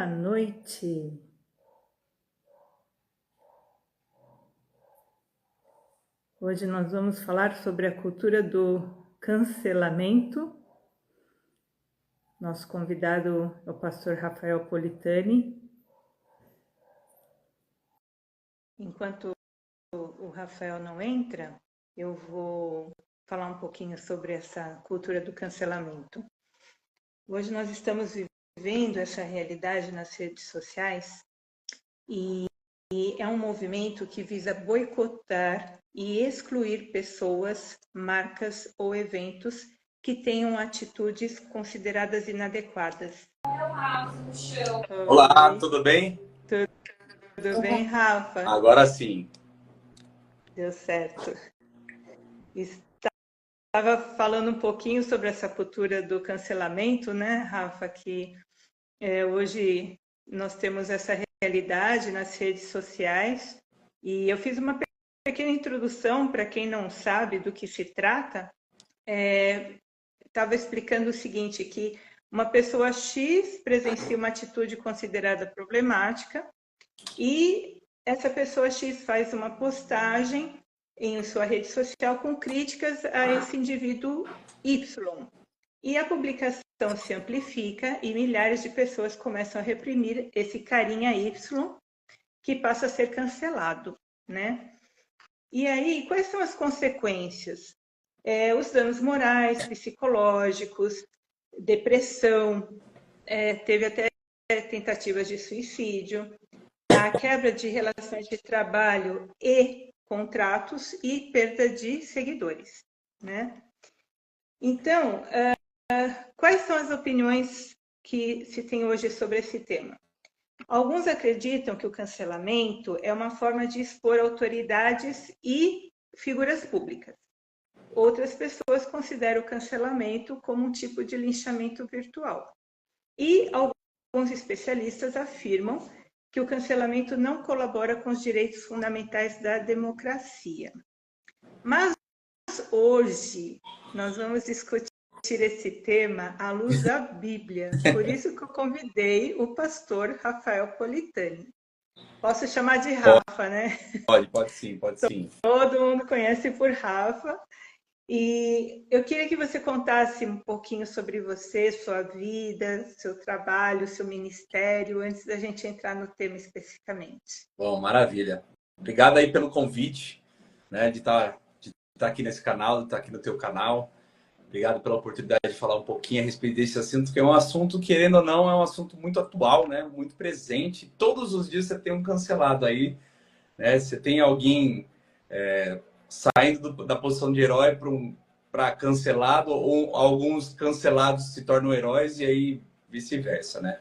noite. Hoje nós vamos falar sobre a cultura do cancelamento. Nosso convidado é o pastor Rafael Politani. Enquanto o Rafael não entra, eu vou falar um pouquinho sobre essa cultura do cancelamento. Hoje nós estamos vivendo essa realidade nas redes sociais e é um movimento que visa boicotar e excluir pessoas, marcas ou eventos que tenham atitudes consideradas inadequadas. Olá, Oi, tudo bem? tudo bem, Rafa? Agora sim. Deu certo. Estava falando um pouquinho sobre essa cultura do cancelamento, né, Rafa? Que hoje nós temos essa realidade nas redes sociais e eu fiz uma pequena introdução para quem não sabe do que se trata. Estava explicando o seguinte, que uma pessoa X presencia uma atitude considerada problemática e essa pessoa X faz uma postagem em sua rede social com críticas a esse indivíduo Y. E a publicação se amplifica e milhares de pessoas começam a reprimir esse carinha Y, que passa a ser cancelado, né? E aí, quais são as consequências? Os danos morais, psicológicos, depressão, teve até tentativas de suicídio, a quebra de relações de trabalho e contratos e perda de seguidores, né? Então, quais são as opiniões que se tem hoje sobre esse tema? Alguns acreditam que o cancelamento é uma forma de expor autoridades e figuras públicas. Outras pessoas consideram o cancelamento como um tipo de linchamento virtual. E alguns especialistas afirmam que o cancelamento não colabora com os direitos fundamentais da democracia. Mas hoje nós vamos discutir esse tema à luz da Bíblia. Por isso que eu convidei o pastor Rafael Politani. Posso chamar de Rafa, né? Pode sim, pode sim. Todo mundo conhece por Rafa. E eu queria que você contasse um pouquinho sobre você, sua vida, seu trabalho, seu ministério, antes da gente entrar no tema especificamente. Bom, maravilha. Obrigado aí pelo convite, né, de estar aqui nesse canal, de estar aqui no teu canal. Obrigado pela oportunidade de falar um pouquinho a respeito desse assunto, que é um assunto, querendo ou não, é um assunto muito atual, né, muito presente. Todos os dias você tem um cancelado aí, né? Você tem alguém saindo da posição de herói para cancelado, ou alguns cancelados se tornam heróis e aí vice-versa, né?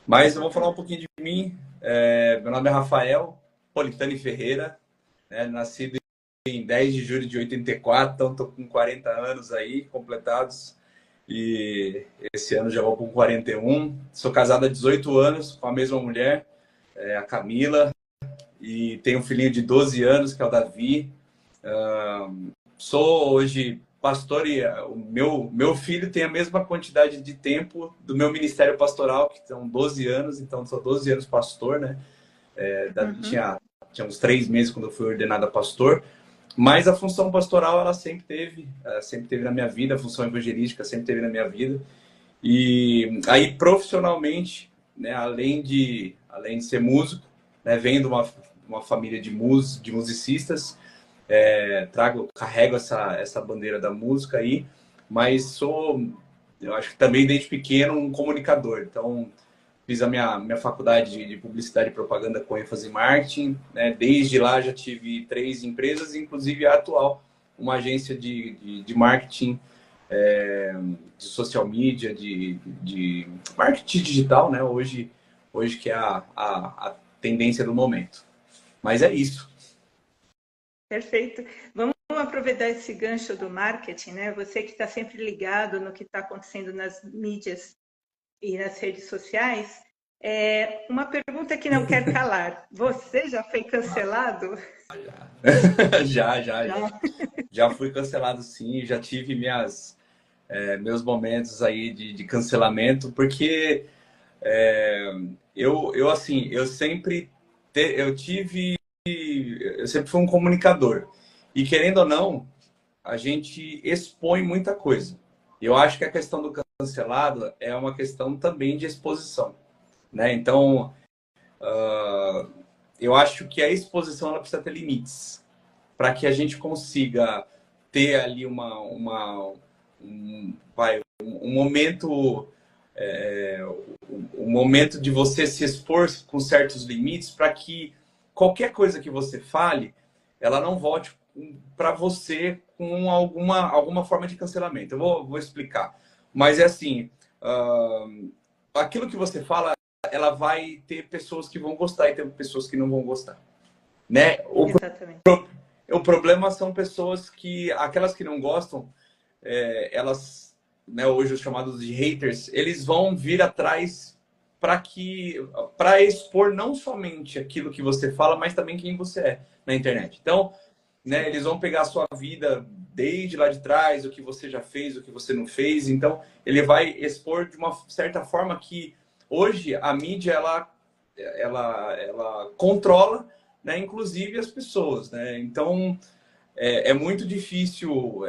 Mas eu vou falar um pouquinho de mim. Meu nome é Rafael Politani Ferreira, né? Nascido em 10 de julho de 84, então estou com 40 anos aí completados. E esse ano já vou com 41. Sou casado há 18 anos com a mesma mulher, a Camila, e tenho um filhinho de 12 anos, que é o Davi. Sou hoje pastor e o meu filho tem a mesma quantidade de tempo do meu ministério pastoral, que são 12 anos, então sou 12 anos pastor, né? Davi tinha uns 3 meses quando eu fui ordenado a pastor, mas a função pastoral ela sempre teve na minha vida, a função evangelística sempre teve na minha vida. E aí profissionalmente, né, além de ser músico, né, venho de uma família de musicistas, carrego essa bandeira da música aí, mas eu acho que também desde pequeno um comunicador. Então, fiz a minha faculdade de publicidade e propaganda com ênfase em marketing, né? Desde lá já tive 3 empresas, inclusive a atual, uma agência de marketing, de social media, de marketing digital, né? Hoje que é a tendência do momento. Mas é isso. Perfeito. Vamos aproveitar esse gancho do marketing, né? Você que está sempre ligado no que está acontecendo nas mídias e nas redes sociais. Uma pergunta que não quer calar. Você já foi cancelado? Já fui cancelado, sim. Já tive meus momentos aí de cancelamento, porque assim, eu sempre fui um comunicador. E querendo ou não, a gente expõe muita coisa. Eu acho que a questão do cancelado é uma questão também de exposição, né? Então, eu acho que a exposição ela precisa ter limites para que a gente consiga ter ali um momento um momento de você se expor com certos limites para que qualquer coisa que você fale, ela não volte para você com alguma forma de cancelamento. Eu vou explicar. Mas é assim, aquilo que você fala, ela vai ter pessoas que vão gostar e ter pessoas que não vão gostar, né? Exatamente. O problema são pessoas aquelas que não gostam, elas, né, hoje os chamados de haters, eles vão vir atrás para expor não somente aquilo que você fala, mas também quem você é na internet. Então, né, eles vão pegar a sua vida desde lá de trás, o que você já fez, o que você não fez. Então, ele vai expor de uma certa forma que hoje a mídia ela controla, né, inclusive as pessoas, né? Então, é muito difícil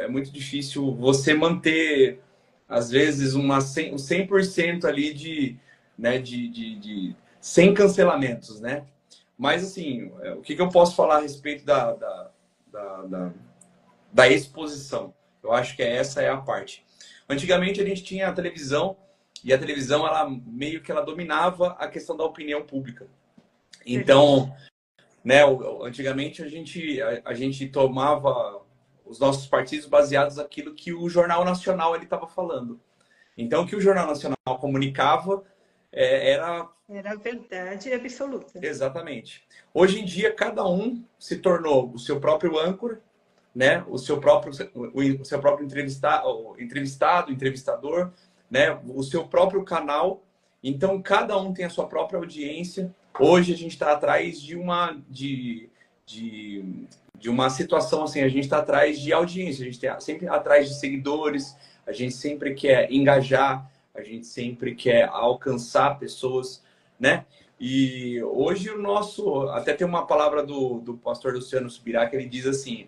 você manter, às vezes, um 100% ali né, sem cancelamentos, né? Mas, assim, o que eu posso falar a respeito da, da, da exposição? Eu acho que essa é a parte. Antigamente, a gente tinha a televisão, e a televisão, ela meio que ela dominava a questão da opinião pública. Então, né, antigamente a gente tomava os nossos partidos baseados naquilo que o Jornal Nacional ele estava falando. Então, o que o Jornal Nacional comunicava era... Era verdade absoluta. Exatamente. Hoje em dia, cada um se tornou o seu próprio âncora, né? O seu próprio entrevistado, entrevistador, né? O seu próprio canal. Então, cada um tem a sua própria audiência. Hoje, a gente está atrás de uma situação assim, a gente está atrás de audiência, a gente está sempre atrás de seguidores, a gente sempre quer engajar, a gente sempre quer alcançar pessoas, né? E hoje até tem uma palavra do pastor Luciano Subirá que ele diz assim,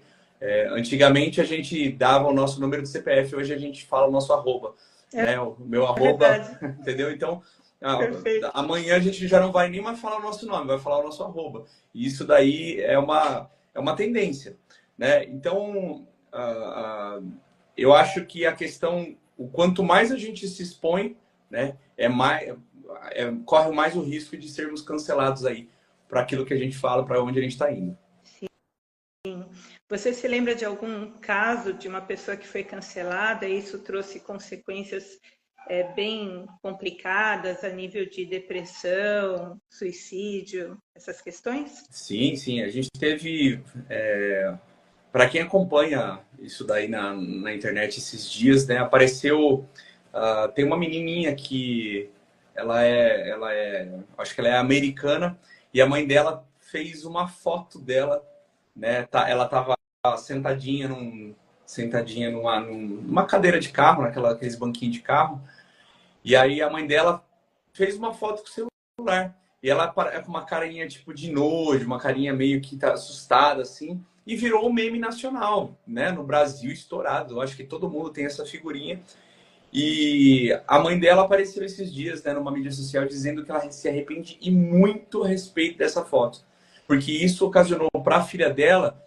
antigamente a gente dava o nosso número de CPF, hoje a gente fala o nosso arroba, né? O meu arroba, entendeu? Então, amanhã a gente já não vai nem mais falar o nosso nome, vai falar o nosso arroba. E isso daí é uma tendência, né? Então, eu acho que a questão, o quanto mais a gente se expõe, né, corre mais o risco de sermos cancelados aí para aquilo que a gente fala, para onde a gente está indo. Sim. Você se lembra de algum caso de uma pessoa que foi cancelada e isso trouxe consequências bem complicadas a nível de depressão, suicídio, essas questões? Sim, sim. A gente teve... para quem acompanha isso daí na internet esses dias, né, apareceu... tem uma menininha que acho que ela é americana, e a mãe dela fez uma foto dela, né? Ela estava sentadinha numa cadeira de carro, aqueles banquinhos de carro, e aí a mãe dela fez uma foto com o celular. E ela é com uma carinha tipo de nojo, uma carinha meio que tá assustada, assim, e virou um meme nacional, né? No Brasil, estourado. Eu acho que todo mundo tem essa figurinha. E a mãe dela apareceu esses dias, né, numa mídia social, dizendo que ela se arrepende e muito a respeito dessa foto. Porque isso ocasionou para a filha dela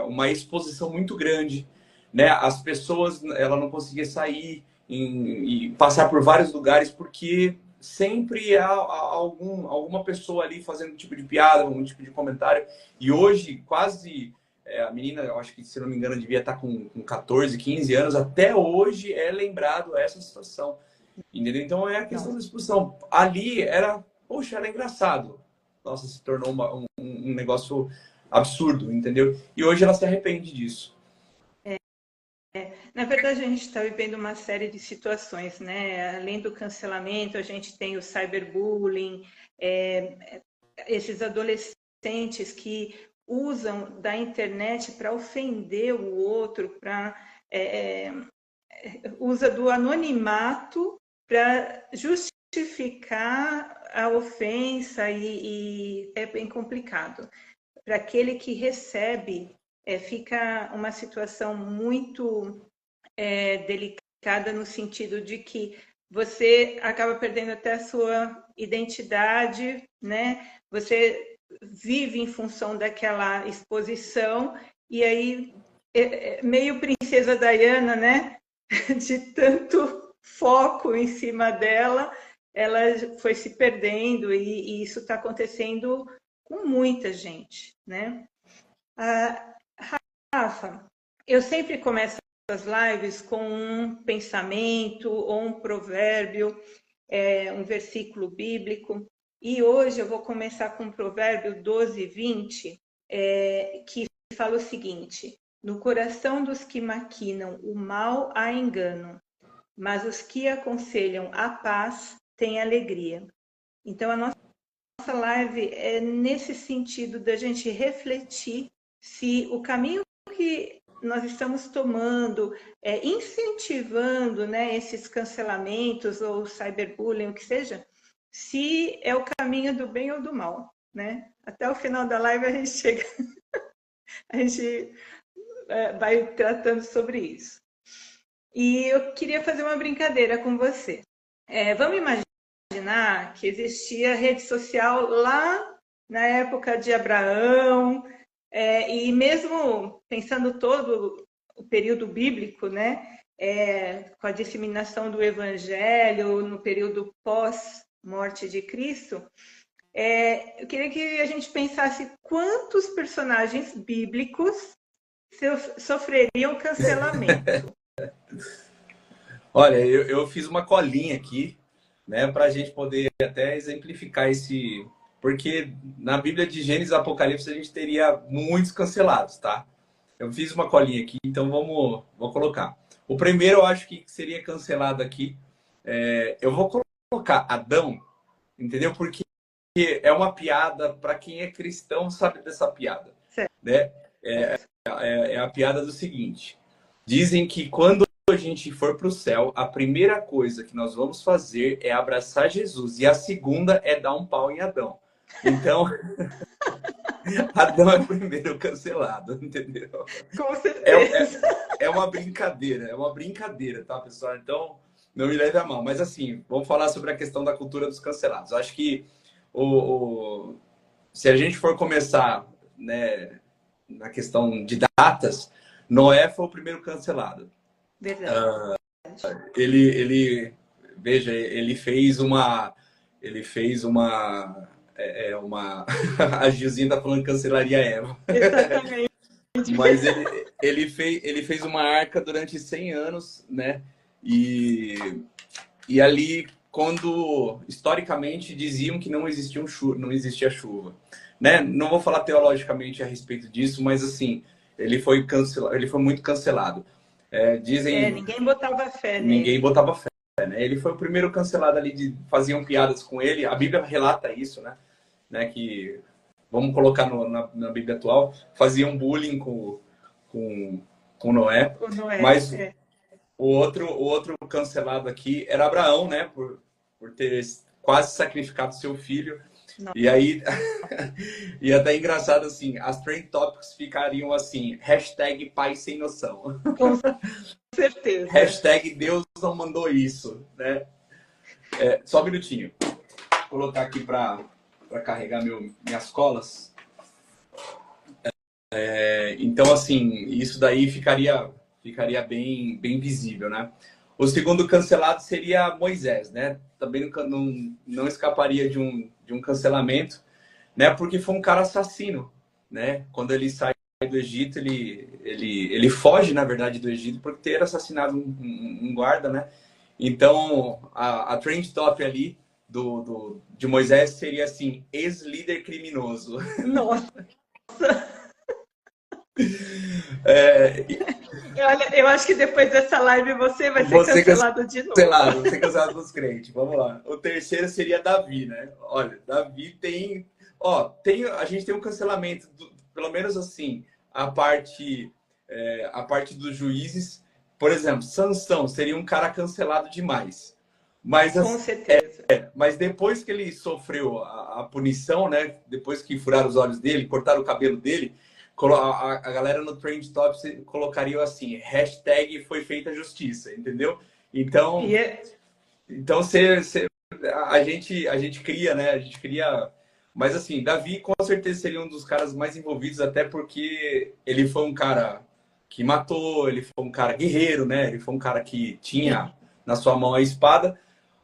uma exposição muito grande, né? As pessoas, ela não conseguia sair e passar por vários lugares porque sempre há alguma pessoa ali fazendo um tipo de piada, um tipo de comentário. E hoje, quase... a menina, eu acho que, se não me engano, devia estar com 14, 15 anos. Até hoje é lembrado essa situação. Entendeu? Então é a questão da expulsão. Ali poxa, era engraçado. Nossa, se tornou um negócio absurdo, entendeu? E hoje ela se arrepende disso. Na verdade, a gente está vivendo uma série de situações, né? Além do cancelamento, a gente tem o cyberbullying, esses adolescentes que usam da internet para ofender o outro, usa do anonimato para justificar justificar a ofensa e é bem complicado. Para aquele que recebe, fica uma situação muito delicada no sentido de que você acaba perdendo até a sua identidade, né? Você vive em função daquela exposição e aí meio princesa Diana, né? De tanto foco em cima dela, ela foi se perdendo e isso está acontecendo com muita gente, né? Rafa, eu sempre começo as lives com um pensamento ou um provérbio, um versículo bíblico. E hoje eu vou começar com o provérbio 12:20, que fala o seguinte: no coração dos que maquinam o mal há engano, mas os que aconselham a paz têm alegria. Então, a nossa live é nesse sentido da gente refletir se o caminho que nós estamos tomando, incentivando, né, esses cancelamentos ou cyberbullying, o que seja, se é o caminho do bem ou do mal, né? Até o final da live a gente chega, a gente vai tratando sobre isso. E eu queria fazer uma brincadeira com você. Vamos imaginar que existia rede social lá na época de Abraão, e mesmo pensando todo o período bíblico, né, com a disseminação do evangelho no período pós-morte de Cristo, eu queria que a gente pensasse quantos personagens bíblicos sofreriam cancelamento. Olha, eu fiz uma colinha aqui, né, para a gente poder até exemplificar esse. Porque na Bíblia de Gênesis e Apocalipse a gente teria muitos cancelados, tá? Eu fiz uma colinha aqui, então vou colocar. O primeiro eu acho que seria cancelado aqui. Eu vou colocar Adão, entendeu? Porque é uma piada, para quem é cristão sabe dessa piada, né? É a piada do seguinte: dizem que quando a gente for para o céu, a primeira coisa que nós vamos fazer é abraçar Jesus e a segunda é dar um pau em Adão. Então, Adão é o primeiro cancelado, entendeu? Com certeza. É uma brincadeira, tá, pessoal? Então, não me leve a mal. Mas assim, vamos falar sobre a questão da cultura dos cancelados. Acho que se a gente for começar, né, na questão de datas, Noé foi o primeiro cancelado. Verdade. Veja, ele fez uma a Gilzinha tá falando que cancelaria Eva. Exatamente. Mas ele fez uma arca durante 100 anos, né? E ali, quando historicamente diziam que não existia chuva, né? Não vou falar teologicamente a respeito disso, mas assim, ele foi muito cancelado. Ninguém botava fé nele. Ninguém botava fé, né? Ele foi o primeiro cancelado ali, faziam piadas com ele. A Bíblia relata isso, né? Que, vamos colocar na Bíblia atual, faziam bullying com Noé. Mas o outro cancelado aqui era Abraão, né? Por ter quase sacrificado seu filho. Não. E aí, e até engraçado assim, as trend topics ficariam assim, #pai sem noção. Com certeza. #Deus não mandou isso, né? Só um minutinho. Vou colocar aqui para carregar minhas colas. Então, assim, isso daí ficaria bem visível, né? O segundo cancelado seria Moisés, né? Também não escaparia de um cancelamento, né? Porque foi um cara assassino, né? Quando ele sai do Egito, ele foge, na verdade, do Egito por ter assassinado um guarda, né? Então, a trend top ali de Moisés seria assim, ex-líder criminoso. Nossa! Eu acho que depois dessa live você vai ser cancelado de novo. Vou ser cancelado dos crentes. Vamos lá. O terceiro seria Davi, né? Olha, Davi tem... a gente tem um cancelamento, pelo menos assim, a parte dos juízes. Por exemplo, Sansão seria um cara cancelado demais. Mas, com certeza. mas depois que ele sofreu a punição, né? Depois que furaram os olhos dele, cortaram o cabelo dele, a galera no Trend Topics colocaria assim, hashtag foi feita justiça, entendeu? Então, então a gente cria, né? A gente cria. Mas assim, Davi com certeza seria um dos caras mais envolvidos, até porque ele foi um cara que matou, ele foi um cara guerreiro, né? Ele foi um cara que tinha na sua mão a espada,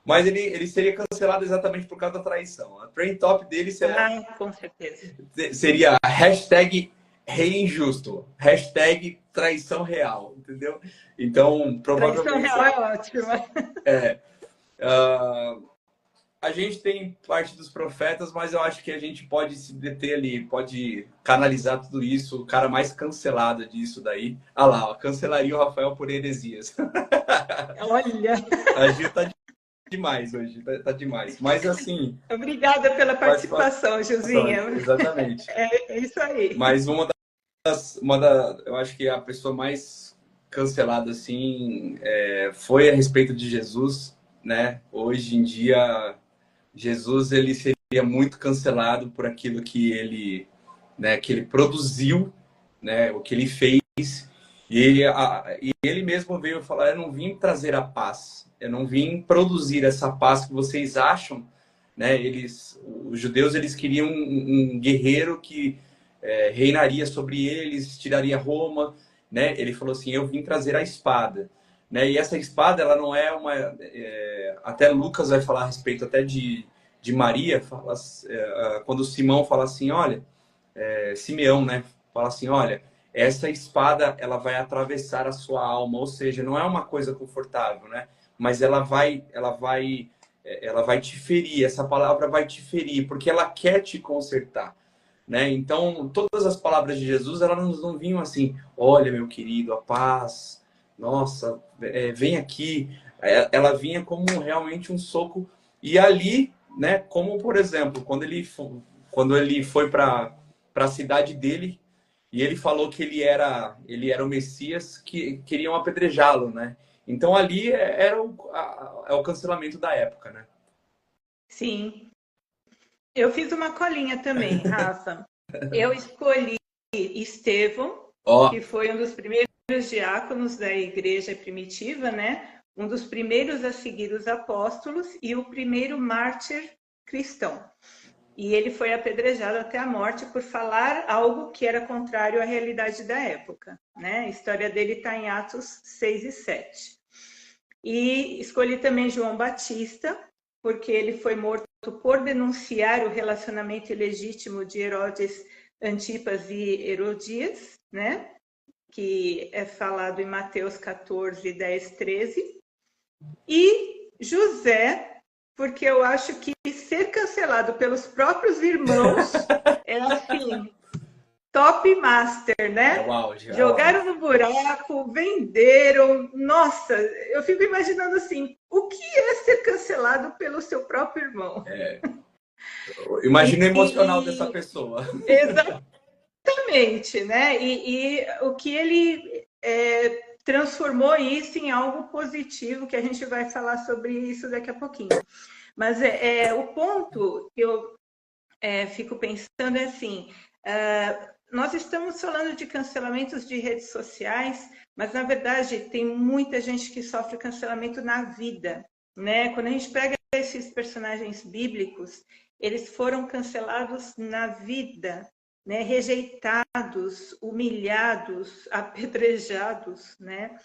mas ele seria cancelado exatamente por causa da traição. A trend top dele com certeza. Seria hashtag rei injusto, hashtag traição real, entendeu? Então, provavelmente... Traição real é ótima. A gente tem parte dos profetas, mas eu acho que a gente pode se deter ali, pode canalizar tudo isso. O cara mais cancelado disso daí. Ah lá, ó, cancelaria o Rafael por heresias. Olha! A gente tá demais hoje, tá demais. Mas assim... Obrigada pela participação, Gilzinha. Exatamente. É isso aí. Mas eu acho que a pessoa mais cancelada, assim, foi a respeito de Jesus, né? Hoje em dia... Jesus ele seria muito cancelado por aquilo que ele, né, que ele produziu, né, o que ele fez. E ele mesmo veio falar: eu não vim trazer a paz, eu não vim produzir essa paz que vocês acham, né? Os judeus eles queriam um guerreiro que reinaria sobre eles, tiraria Roma, né? Ele falou assim: eu vim trazer a espada. Né? E essa espada, ela não é uma... até Lucas vai falar a respeito até de Maria, fala, quando Simão fala assim, olha, Simeão, né? Fala assim, olha, essa espada, ela vai atravessar a sua alma, ou seja, não é uma coisa confortável, né? Mas ela vai te ferir, essa palavra vai te ferir, porque ela quer te consertar. Né? Então, todas as palavras de Jesus, elas não vinham assim, olha, meu querido, a paz, nossa, vem aqui. Ela vinha como realmente um soco. E ali, né, como por exemplo, quando ele foi para a cidade dele e ele falou que ele era o Messias, que queriam apedrejá-lo, né? Então ali era o cancelamento da época, né? Sim. Eu fiz uma colinha também, Rafa. Eu escolhi Estevão, que foi um dos primeiros diáconos da igreja primitiva, né? Um dos primeiros a seguir os apóstolos e o primeiro mártir cristão. E ele foi apedrejado até a morte por falar algo que era contrário à realidade da época, né? A história dele está em Atos 6 e 7. E escolhi também João Batista, porque ele foi morto por denunciar o relacionamento ilegítimo de Herodes Antipas e Herodias, né? Que é falado em Mateus 14, 10, 13. E José, porque eu acho que ser cancelado pelos próprios irmãos é assim, top master, né? Jogaram no buraco, venderam. Nossa, eu fico imaginando assim, o que é ser cancelado pelo seu próprio irmão? Imagina o emocional dessa pessoa. Exatamente, né? E o que ele transformou isso em algo positivo, que a gente vai falar sobre isso daqui a pouquinho. Mas o ponto que eu fico pensando é assim, nós estamos falando de cancelamentos de redes sociais, mas na verdade tem muita gente que sofre cancelamento na vida, né? Quando a gente pega esses personagens bíblicos, eles foram cancelados na vida, né? Rejeitados, humilhados, apedrejados, né?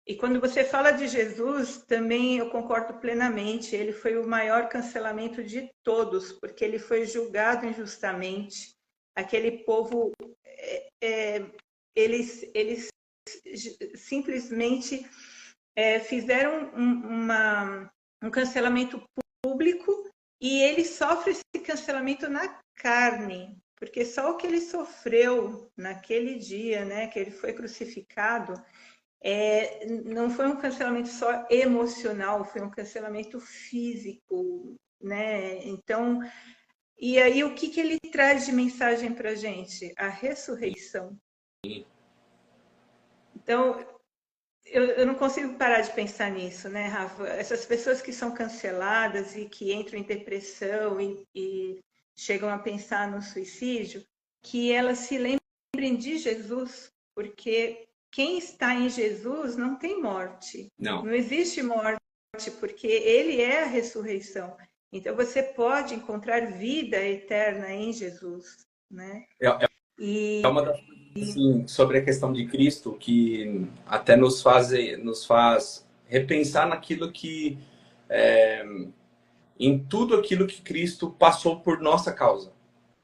E quando você fala de Jesus, também eu concordo plenamente. Ele foi o maior cancelamento de todos, porque ele foi julgado injustamente. Aquele povo, eles simplesmente fizeram um cancelamento público e ele sofre esse cancelamento na carne, porque só o que ele sofreu naquele dia, né, que ele foi crucificado, não foi um cancelamento só emocional, foi um cancelamento físico, né? Então, e aí o que ele traz de mensagem para a gente? A ressurreição. Então, eu não consigo parar de pensar nisso, né, Rafa? Essas pessoas que são canceladas e que entram em depressão e chegam a pensar no suicídio, que elas se lembrem de Jesus, porque quem está em Jesus não tem morte. Não. Não existe morte, porque ele é a ressurreição. Então você pode encontrar vida eterna em Jesus, né? É uma das coisas, assim, sobre a questão de Cristo que até nos faz repensar naquilo que em tudo aquilo que Cristo passou por nossa causa,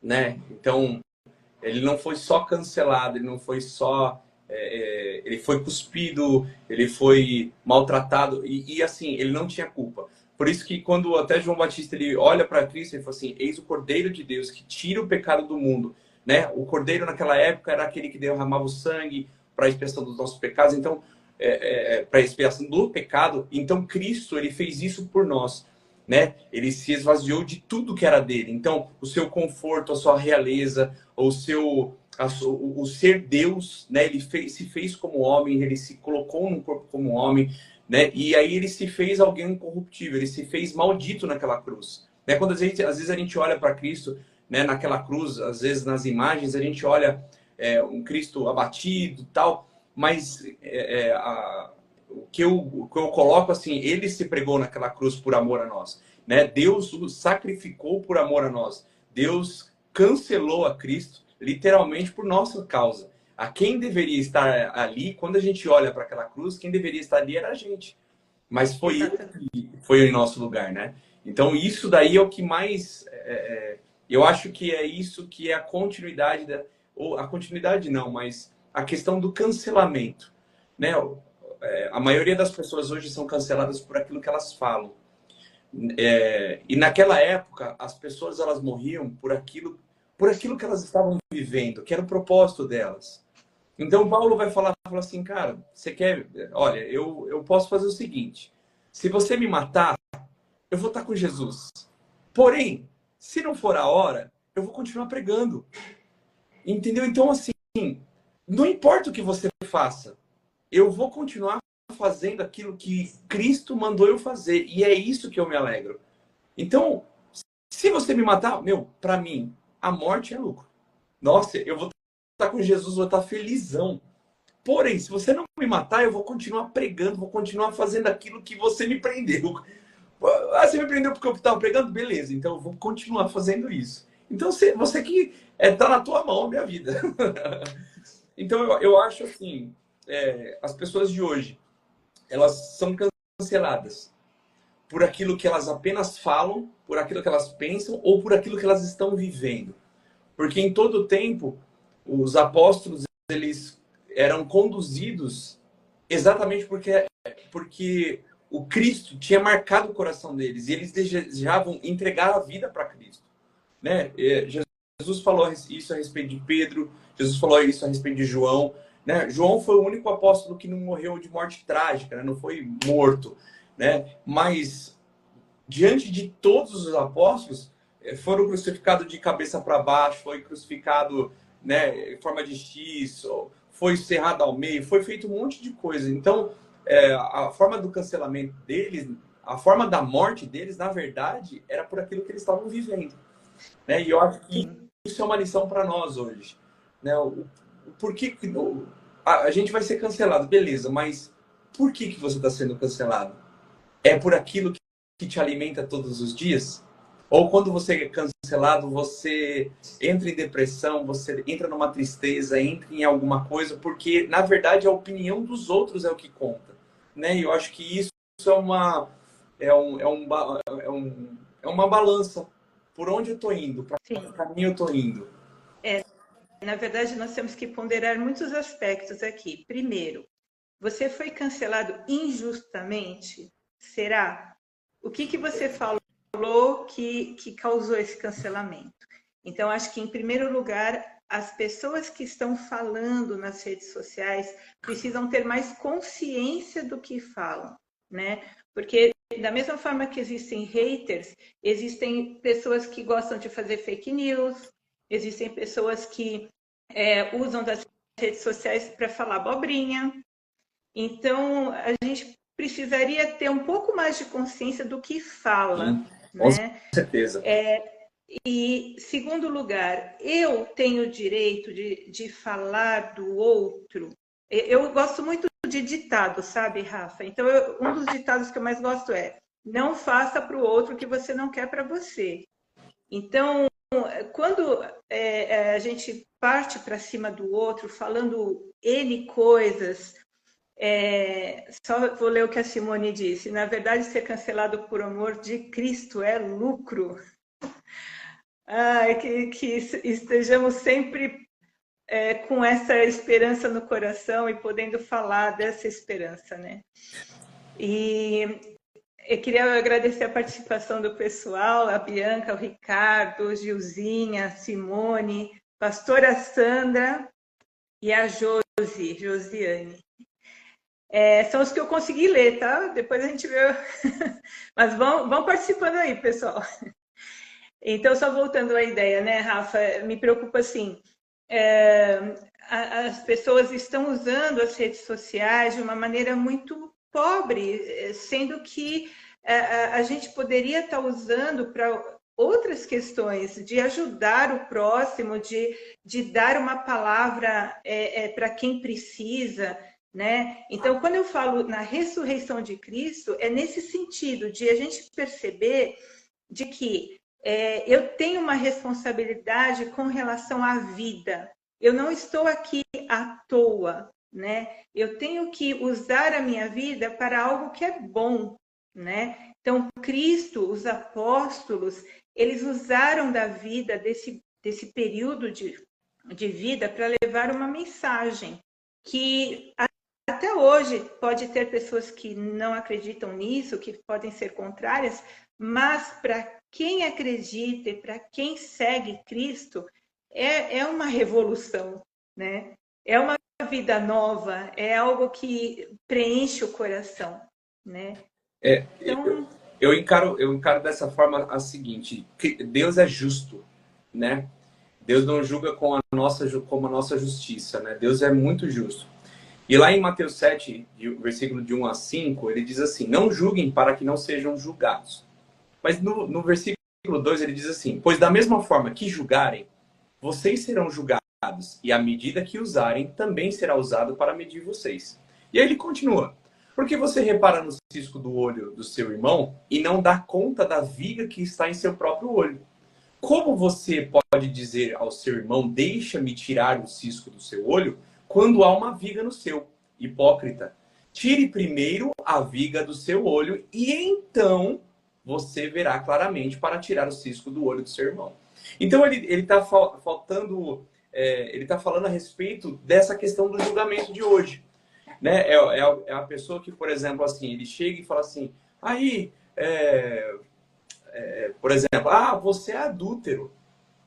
né? Então, ele não foi só cancelado, ele não foi só ele foi cuspido, ele foi maltratado e assim, ele não tinha culpa. Por isso que quando até João Batista ele olha para Cristo, ele fala assim: eis o Cordeiro de Deus que tira o pecado do mundo, né? O Cordeiro naquela época era aquele que derramava o sangue para a expiação dos nossos pecados, então para a expiação do pecado. Então Cristo ele fez isso por nós, né? Ele se esvaziou de tudo que era dele. Então o seu conforto, a sua realeza, o ser Deus, né? Ele se fez como homem, ele se colocou no corpo como homem, né? E aí ele se fez alguém incorruptível, ele se fez maldito naquela cruz, né? Quando às vezes a gente olha para Cristo, né? Naquela cruz, às vezes nas imagens a gente olha um Cristo abatido, tal, mas o que eu coloco assim, ele se pregou naquela cruz por amor a nós, né? Deus o sacrificou por amor a nós. Deus cancelou a Cristo literalmente por nossa causa. A quem deveria estar ali, quando a gente olha para aquela cruz, quem deveria estar ali era a gente. Mas foi ele que foi em nosso lugar, né? Então isso daí é o que mais eu acho que é isso que é a continuidade ou a continuidade não, mas a questão do cancelamento, né? A maioria das pessoas hoje são canceladas por aquilo que elas falam. E naquela época as pessoas elas morriam por aquilo que elas estavam vivendo, que era o propósito delas. Então Paulo vai fala assim, cara, você quer, olha, eu posso fazer o seguinte: se você me matar, eu vou estar com Jesus. Porém, se não for a hora, eu vou continuar pregando. Entendeu? Então assim, não importa o que você faça, eu vou continuar fazendo aquilo que Cristo mandou eu fazer, e é isso que eu me alegro. Então, se você me matar, para mim, a morte é lucro. Nossa, eu vou estar com Jesus, vou estar felizão. Porém, se você não me matar, eu vou continuar pregando, vou continuar fazendo aquilo que você me prendeu. Ah, você me prendeu porque eu estava pregando? Beleza, então eu vou continuar fazendo isso. Então, você que está na tua mão a minha vida. Então, eu acho assim, as pessoas de hoje, elas são canceladas por aquilo que elas apenas falam, por aquilo que elas pensam ou por aquilo que elas estão vivendo. Porque em todo tempo, os apóstolos, eles eram conduzidos exatamente porque o Cristo tinha marcado o coração deles e eles desejavam entregar a vida para Cristo, né? Jesus falou isso a respeito de Pedro, Jesus falou isso a respeito de João, né? João foi o único apóstolo que não morreu de morte trágica, né? Não foi morto, né? Mas diante de todos os apóstolos, foram crucificados de cabeça para baixo, foi crucificado, né, em forma de X, foi cerrado ao meio, foi feito um monte de coisa. Então, a forma do cancelamento deles, a forma da morte deles, na verdade, era por aquilo que eles estavam vivendo, né? E eu acho que isso é uma lição para nós hoje, né? Por que a gente vai ser cancelado, beleza, mas por que você está sendo cancelado? É por aquilo que te alimenta todos os dias? Ou quando você é cancelado, você entra em depressão, você entra numa tristeza, entra em alguma coisa, porque, na verdade, a opinião dos outros é o que conta, né? E eu acho que isso é uma balança. Por onde eu estou indo? Para que caminho eu estou indo? Na verdade, nós temos que ponderar muitos aspectos aqui. Primeiro, você foi cancelado injustamente? Será? O que você falou que causou esse cancelamento? Então, acho que, em primeiro lugar, as pessoas que estão falando nas redes sociais precisam ter mais consciência do que falam, né? Porque, da mesma forma que existem haters, existem pessoas que gostam de fazer fake news, existem pessoas que usam das redes sociais para falar abobrinha. Então, a gente precisaria ter um pouco mais de consciência do que fala, sim, com né? certeza. E, segundo lugar, eu tenho o direito de falar do outro. Eu gosto muito de ditado, sabe, Rafa? Então, um dos ditados que eu mais gosto é: não faça para o outro o que você não quer para você. Então, quando a gente parte para cima do outro, falando N coisas, só vou ler o que a Simone disse. Na verdade, ser cancelado por amor de Cristo é lucro. Que estejamos sempre com essa esperança no coração e podendo falar dessa esperança, né? E eu queria agradecer a participação do pessoal, a Bianca, o Ricardo, Gilzinha, a Simone, pastora Sandra e a Josiane. São os que eu consegui ler, tá? Depois a gente vê. Mas vão participando aí, pessoal. Então, só voltando à ideia, né, Rafa? Me preocupa assim. As pessoas estão usando as redes sociais de uma maneira muito pobre, sendo que a gente poderia estar usando para outras questões, de ajudar o próximo, de dar uma palavra para quem precisa, né? Então, quando eu falo na ressurreição de Cristo, é nesse sentido de a gente perceber de que eu tenho uma responsabilidade com relação à vida. Eu não estou aqui à toa, né? Eu tenho que usar a minha vida para algo que é bom, né? Então, Cristo, os apóstolos, eles usaram da vida desse período de vida para levar uma mensagem que até hoje pode ter pessoas que não acreditam nisso, que podem ser contrárias, mas para quem acredita e para quem segue Cristo, é uma revolução, né? É uma vida nova, é algo que preenche o coração, né? Então... eu encaro dessa forma a seguinte: que Deus é justo, né? Deus não julga com como a nossa justiça, né? Deus é muito justo. E lá em Mateus 7, versículo de 1 a 5, ele diz assim: não julguem para que não sejam julgados. Mas no versículo 2 ele diz assim: pois da mesma forma que julgarem, vocês serão julgados, e a medida que usarem também será usada para medir vocês. E aí ele continua: porque você repara no cisco do olho do seu irmão e não dá conta da viga que está em seu próprio olho? Como você pode dizer ao seu irmão: deixa-me tirar o cisco do seu olho, quando há uma viga no seu? Hipócrita, tire primeiro a viga do seu olho e então você verá claramente para tirar o cisco do olho do seu irmão. Então ele está ele está falando a respeito dessa questão do julgamento de hoje, né? É a pessoa que, por exemplo, assim, ele chega e fala assim: aí, por exemplo, você é adúltero.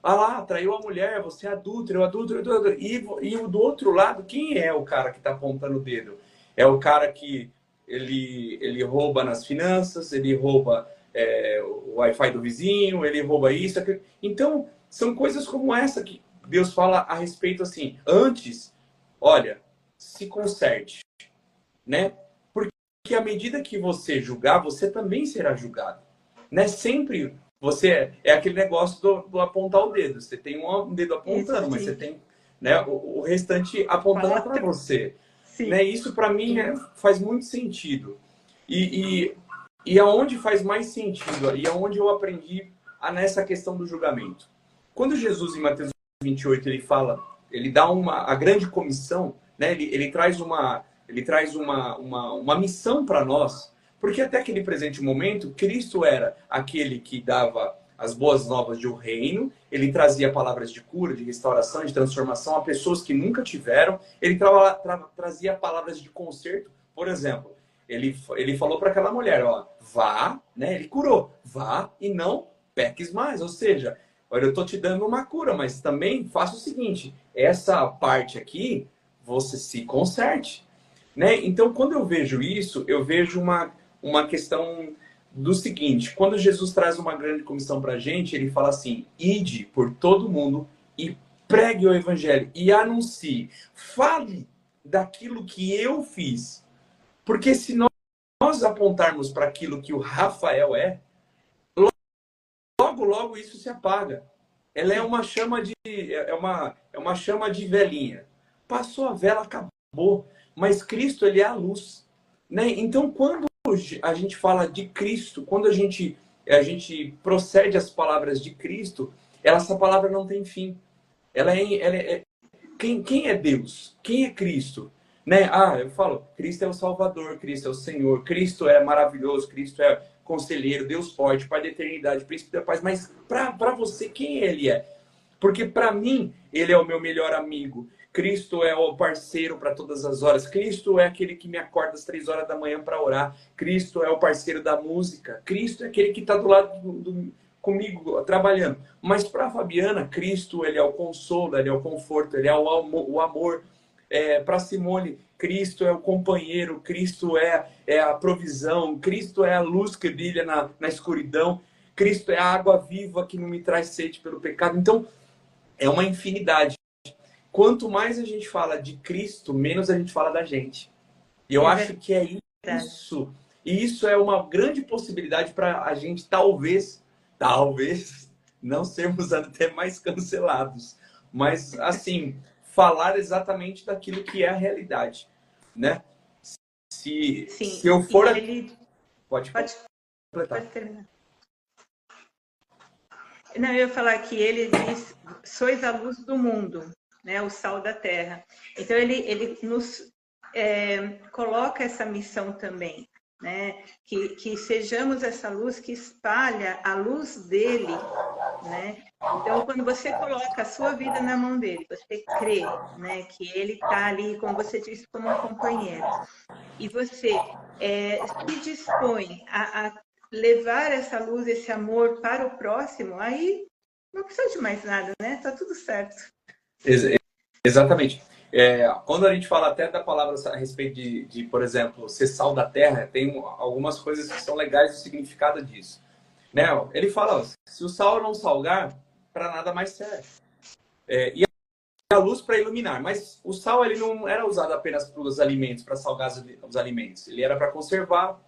Lá, traiu a mulher, você é adúltero, adúltero. E do outro lado, quem é o cara que está apontando o dedo? É o cara que ele rouba nas finanças, ele rouba o Wi-Fi do vizinho, ele rouba isso, aquilo. Então, são coisas como essa que Deus fala a respeito assim: antes, olha, se conserte, né? Porque à medida que você julgar, você também será julgado, né? Sempre você é aquele negócio do apontar o dedo. Você tem um dedo apontando, mas você tem, né, o restante apontando para você. Né? Isso para mim faz muito sentido. E aonde faz mais sentido, e aonde eu aprendi nessa questão do julgamento. Quando Jesus, em Mateus 28, ele fala, ele dá a grande comissão, né? Ele traz uma missão para nós, porque até aquele presente momento, Cristo era aquele que dava as boas novas de um reino, ele trazia palavras de cura, de restauração, de transformação a pessoas que nunca tiveram, ele trazia palavras de conserto. Por exemplo, ele falou para aquela mulher, ó, vá, né? Ele curou, vá e não peques mais, ou seja, olha, eu estou te dando uma cura, mas também faça o seguinte, essa parte aqui, você se conserte, né? Então, quando eu vejo isso, eu vejo uma questão do seguinte: quando Jesus traz uma grande comissão para a gente, ele fala assim: ide por todo mundo e pregue o evangelho e anuncie, fale daquilo que eu fiz, Porque se nós apontarmos para aquilo que o Rafael é, logo, logo isso se apaga. Ela é uma chama de uma chama de velinha. Passou a vela, acabou. Mas Cristo, ele é a luz, né? Então, quando a gente fala de Cristo, quando a gente procede às palavras de Cristo, essa palavra não tem fim. Quem é Deus? Quem é Cristo? Né? Eu falo, Cristo é o Salvador, Cristo é o Senhor, Cristo é maravilhoso, Cristo é conselheiro, Deus forte, Pai da eternidade, Príncipe da paz. Mas para você, quem ele é? Porque para mim, ele é o meu melhor amigo. Cristo é o parceiro para todas as horas. Cristo é aquele que me acorda às 3 horas da manhã para orar. Cristo é o parceiro da música. Cristo é aquele que está do lado comigo, trabalhando. Mas para a Fabiana, Cristo, ele é o consolo, ele é o conforto, ele é o amor. Para Simone, Cristo é o companheiro, Cristo é a provisão, Cristo é a luz que brilha na escuridão, Cristo é a água viva que não me traz sede pelo pecado. Então, é uma infinidade. Quanto mais a gente fala de Cristo, menos a gente fala da gente. E eu acho que é isso. E isso é uma grande possibilidade para a gente, talvez, não sermos até mais cancelados. Mas, assim, falar exatamente daquilo que é a realidade, né? Se eu for... Pode completar. Pode terminar. Não, eu ia falar que ele diz, sois a luz do mundo, né? O sal da terra. Então, ele nos coloca essa missão também, né? Que sejamos essa luz que espalha a luz dele, né? Então, quando você coloca a sua vida na mão dele, você crê, né? Que ele está ali, como você disse, como um companheiro. E você se dispõe a levar essa luz, esse amor para o próximo, aí não precisa de mais nada, né? Tá tudo certo. Exatamente. Quando a gente fala até da palavra a respeito de, por exemplo, ser sal da terra, tem algumas coisas que são legais do significado disso. Né? Ele fala, se o sal não salgar, para nada mais serve. E a luz para iluminar. Mas o sal ele não era usado apenas para os alimentos, para salgar os alimentos. Ele era para conservar,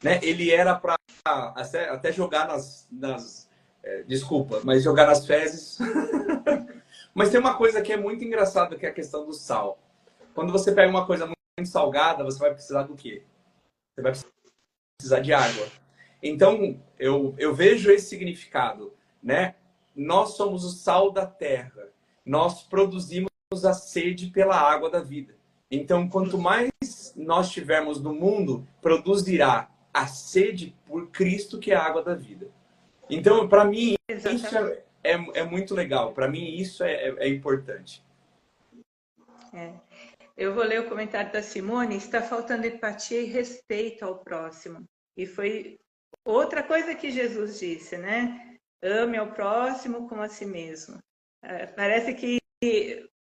né? Ele era para até jogar desculpa, mas jogar nas fezes. Mas tem uma coisa que é muito engraçada, que é a questão do sal. Quando você pega uma coisa muito salgada, você vai precisar do quê? Você vai precisar de água. Então, eu vejo esse significado, né? Nós somos o sal da terra. Nós produzimos a sede pela água da vida. Então, quanto mais nós tivermos no mundo, produzirá a sede por Cristo, que é a água da vida. Então, para mim, exatamente, isso é muito legal. Para mim, isso é importante. Eu vou ler o comentário da Simone. Está faltando empatia e respeito ao próximo. E foi outra coisa que Jesus disse, né? Ame ao próximo como a si mesmo. Parece que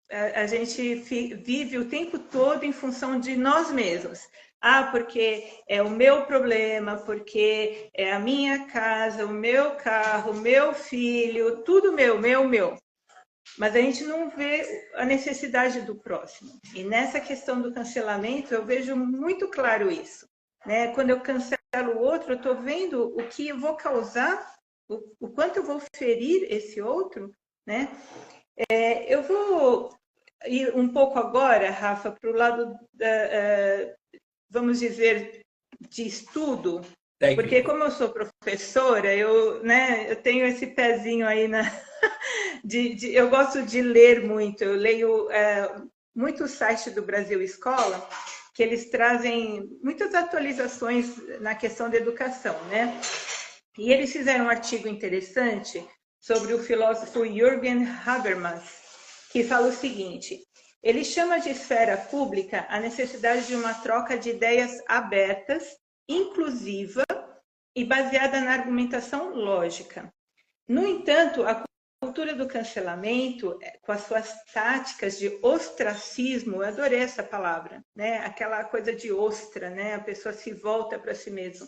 a gente vive o tempo todo em função de nós mesmos. Porque é o meu problema, porque é a minha casa, o meu carro, o meu filho, tudo meu. Mas a gente não vê a necessidade do próximo. E nessa questão do cancelamento, eu vejo muito claro isso. Né? Quando eu cancelo o outro, eu estou vendo o que eu vou causar, o quanto eu vou ferir esse outro. Né? Eu vou ir um pouco agora, Rafa, para o lado, vamos dizer, de estudo. Porque como eu sou professora, eu tenho esse pezinho aí eu gosto de ler muito. Eu leio muito o site do Brasil Escola, que eles trazem muitas atualizações na questão da educação, né? E eles fizeram um artigo interessante sobre o filósofo Jürgen Habermas, que fala o seguinte: ele chama de esfera pública a necessidade de uma troca de ideias abertas, inclusiva e baseada na argumentação lógica. No entanto, a cultura do cancelamento, com as suas táticas de ostracismo, eu adorei essa palavra, né? Aquela coisa de ostra, né? A pessoa se volta para si mesma.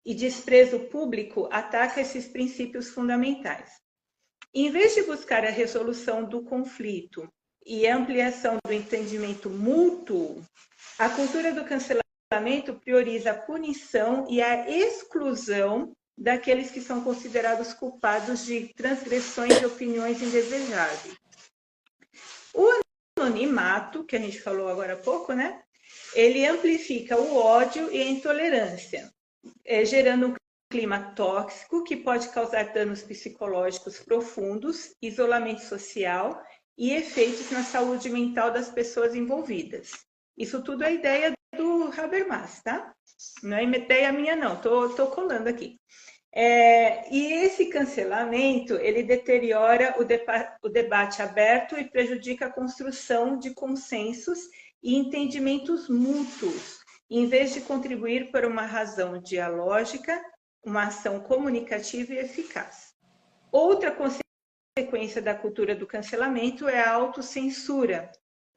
E desprezo público ataca esses princípios fundamentais. Em vez de buscar a resolução do conflito e a ampliação do entendimento mútuo, a cultura do cancelamento cancelamento prioriza a punição e a exclusão daqueles que são considerados culpados de transgressões de opiniões indesejáveis. O anonimato, que a gente falou agora há pouco, né? Ele amplifica o ódio e a intolerância, gerando um clima tóxico que pode causar danos psicológicos profundos, isolamento social e efeitos na saúde mental das pessoas envolvidas. Isso tudo é ideia do Habermas, tá? Não é ideia minha, não. Tô colando aqui. E esse cancelamento, ele deteriora o debate aberto e prejudica a construção de consensos e entendimentos mútuos, em vez de contribuir para uma razão dialógica, uma ação comunicativa e eficaz. Outra consequência da cultura do cancelamento é a autocensura,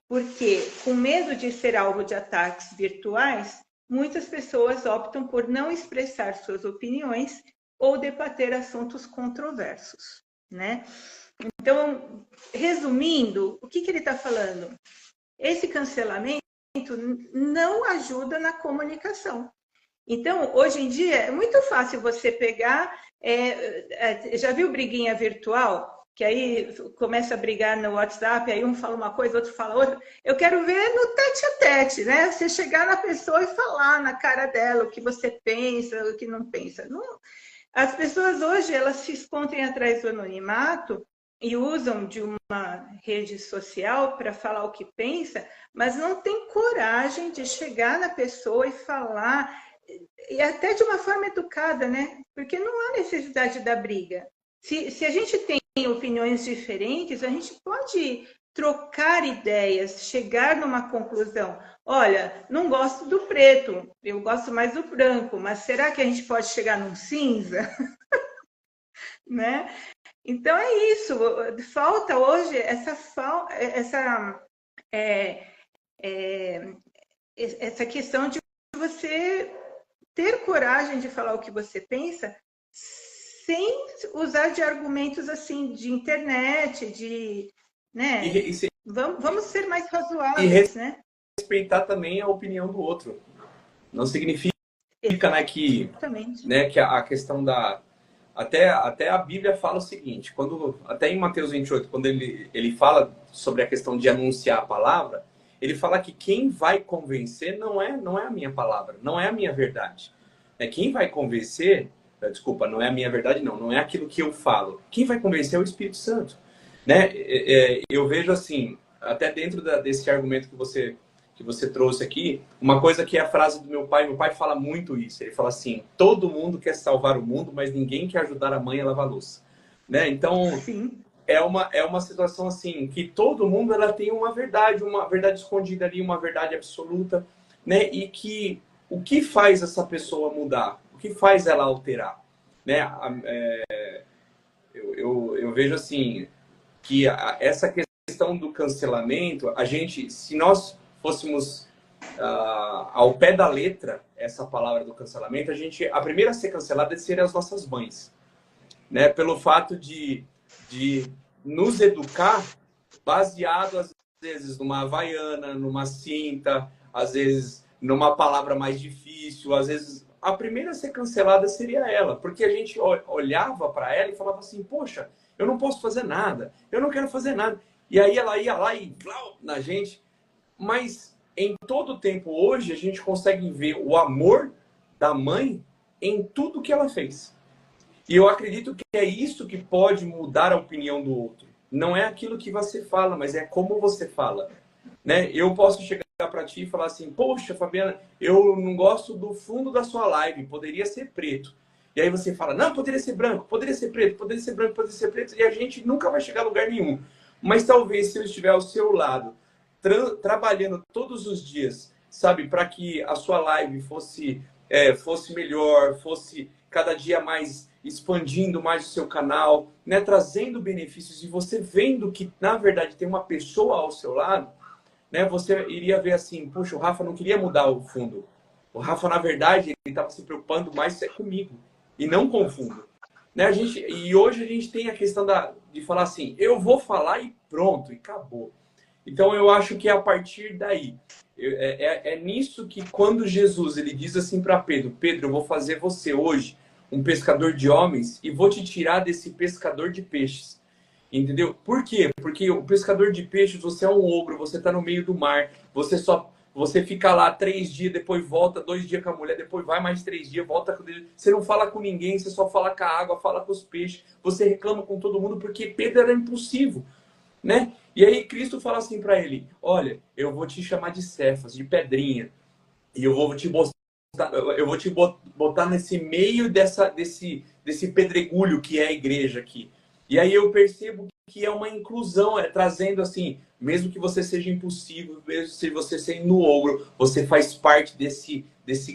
porque, com medo de ser alvo de ataques virtuais, muitas pessoas optam por não expressar suas opiniões ou debater assuntos controversos, né? Então, resumindo, o que ele está falando? Esse cancelamento não ajuda na comunicação. Então, hoje em dia, é muito fácil você pegar... já viu briguinha virtual? Que aí começa a brigar no WhatsApp, aí um fala uma coisa, outro fala outra. Eu quero ver no tete-a-tete, né? Você chegar na pessoa e falar na cara dela o que você pensa, o que não pensa. Não. As pessoas hoje, elas se escondem atrás do anonimato e usam de uma rede social para falar o que pensa, mas não tem coragem de chegar na pessoa e falar, e até de uma forma educada, né? Porque não há necessidade da briga. Se a gente tem opiniões diferentes, a gente pode trocar ideias, chegar numa conclusão. Olha, não gosto do preto, eu gosto mais do branco, mas será que a gente pode chegar num cinza? Né? Então é isso, falta hoje essa questão de você ter coragem de falar o que você pensa sem usar de argumentos assim de internet, né? Vamos ser mais razoáveis, né? Respeitar também a opinião do outro. Não significa, né, que a questão da... Até a Bíblia fala o seguinte, até em Mateus 28, quando ele fala sobre a questão de anunciar a palavra, ele fala que quem vai convencer não é a minha palavra, não é a minha verdade. Quem vai convencer, desculpa, não é a minha verdade, não é aquilo que eu falo. Quem vai convencer é o Espírito Santo. Né? Eu vejo assim, até dentro desse argumento que você trouxe aqui, uma coisa que é a frase do meu pai fala muito isso, ele fala assim, todo mundo quer salvar o mundo, mas ninguém quer ajudar a mãe a lavar a louça. Né? Então, sim, é uma situação assim, que todo mundo ela tem uma verdade escondida ali, uma verdade absoluta, né? E que o que faz essa pessoa mudar? O que faz ela alterar? Né? Eu vejo assim, que essa questão do cancelamento, se nós fôssemos ao pé da letra essa palavra do cancelamento, a primeira a ser cancelada seria as nossas mães, né? Pelo fato de nos educar baseado às vezes numa havaiana, numa cinta, às vezes numa palavra mais difícil, às vezes a primeira a ser cancelada seria ela, porque a gente olhava para ela e falava assim, poxa, eu não posso fazer nada, eu não quero fazer nada. E aí ela ia lá e blau, na gente. Mas em todo tempo hoje a gente consegue ver o amor da mãe em tudo que ela fez. E eu acredito que é isso que pode mudar a opinião do outro. Não é aquilo que você fala, mas é como você fala. Né? Eu posso chegar para ti e falar assim, poxa, Fabiana, eu não gosto do fundo da sua live, poderia ser preto. E aí você fala, não, poderia ser branco, poderia ser preto, poderia ser branco, poderia ser preto, e a gente nunca vai chegar a lugar nenhum. Mas talvez se eu estiver ao seu lado, trabalhando todos os dias, sabe, para que a sua live fosse melhor, fosse cada dia mais expandindo mais o seu canal, né, trazendo benefícios, e você vendo que, na verdade, tem uma pessoa ao seu lado, né, você iria ver assim, puxa, o Rafa não queria mudar o fundo. O Rafa, na verdade, ele estava se preocupando mais comigo, e não com o fundo. Né, e hoje a gente tem a questão de falar assim, eu vou falar e pronto, e acabou. Então, eu acho que a partir daí, É nisso que quando Jesus ele diz assim para Pedro, Pedro, eu vou fazer você hoje um pescador de homens e vou te tirar desse pescador de peixes. Entendeu? Por quê? Porque o pescador de peixes, você é um ogro, você está no meio do mar, você fica lá 3 dias, depois volta 2 dias com a mulher, depois vai mais 3 dias, volta com ele. Você não fala com ninguém, você só fala com a água, fala com os peixes, você reclama com todo mundo porque Pedro era impulsivo, né? E aí Cristo fala assim para ele: olha, eu vou te chamar de Cefas, de pedrinha, e eu vou te botar nesse meio desse pedregulho que é a igreja aqui. E aí eu percebo que é uma inclusão, trazendo assim, mesmo que você seja impulsivo, mesmo se você sendo ogro, você faz parte desse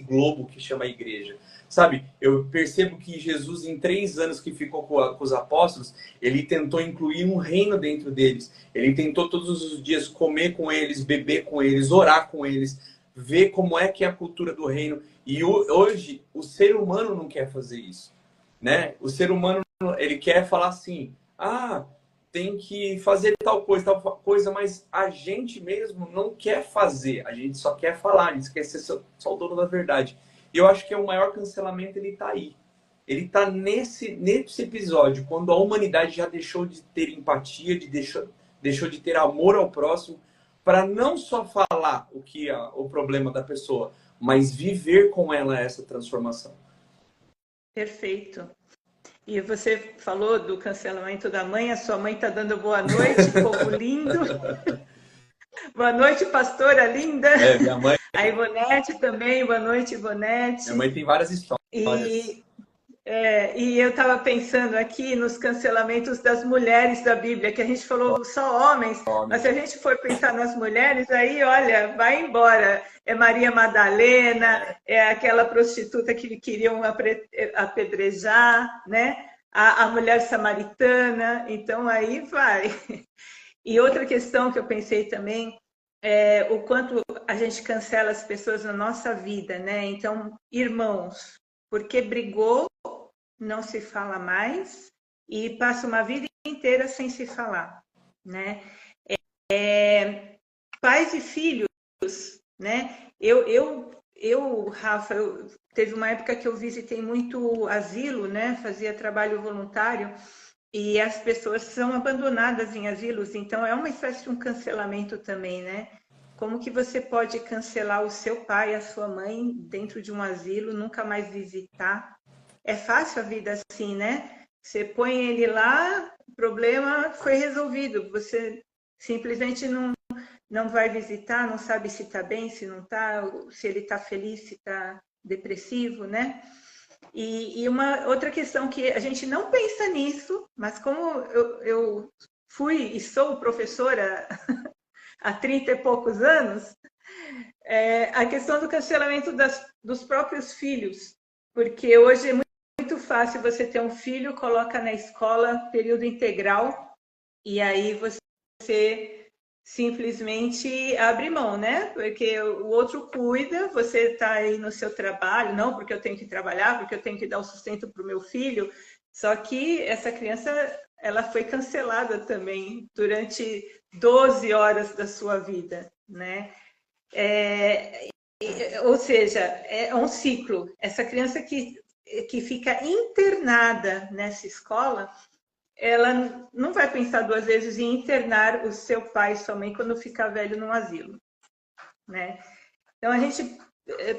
globo que chama igreja. Sabe, eu percebo que Jesus, em 3 anos que ficou com os apóstolos, ele tentou incluir um reino dentro deles. Ele tentou todos os dias comer com eles, beber com eles, orar com eles, ver como é que é a cultura do reino. E hoje, o ser humano não quer fazer isso, né? O ser humano, ele quer falar assim, tem que fazer tal coisa, mas a gente mesmo não quer fazer, a gente só quer falar, a gente quer ser só o dono da verdade. E eu acho que o maior cancelamento, ele tá aí. Ele está nesse episódio, quando a humanidade já deixou de ter empatia, deixou de ter amor ao próximo, para não só falar o que é o problema da pessoa, mas viver com ela essa transformação. Perfeito. E você falou do cancelamento da mãe, a sua mãe está dando boa noite, povo lindo. Boa noite, pastora linda. Minha mãe. A Ivonete também, boa noite, Ivonete. Minha mãe tem várias histórias. E eu estava pensando aqui nos cancelamentos das mulheres da Bíblia, que a gente falou só homens, mas se a gente for pensar nas mulheres, aí, olha, vai embora. É Maria Madalena, é aquela prostituta que queriam apedrejar, né? A mulher samaritana, então aí vai. E outra questão que eu pensei também é o quanto a gente cancela as pessoas na nossa vida, né? Então, irmãos, porque brigou, não se fala mais e passa uma vida inteira sem se falar, né? Pais e filhos, né? Rafa, teve uma época que eu visitei muito asilo, né? Fazia trabalho voluntário e as pessoas são abandonadas em asilos, então é uma espécie de um cancelamento também, né? Como que você pode cancelar o seu pai, a sua mãe dentro de um asilo, nunca mais visitar? É fácil a vida assim, né? Você põe ele lá, o problema foi resolvido. Você simplesmente não vai visitar, não sabe se está bem, se não está, se ele está feliz, se está depressivo, né? E uma outra questão que a gente não pensa nisso, mas como eu fui e sou professora há 30 e poucos anos, a questão do cancelamento dos próprios filhos. Porque hoje é muito fácil você ter um filho, coloca na escola período integral, e aí você simplesmente abre mão, né? Porque o outro cuida, você está aí no seu trabalho, não porque eu tenho que trabalhar, porque eu tenho que dar o sustento para o meu filho. Só que essa criança, ela foi cancelada também durante 12 horas da sua vida, né? Ou seja, é um ciclo. Essa criança que fica internada nessa escola, ela não vai pensar 2 vezes em internar o seu pai e sua mãe quando ficar velho num asilo, né? Então a gente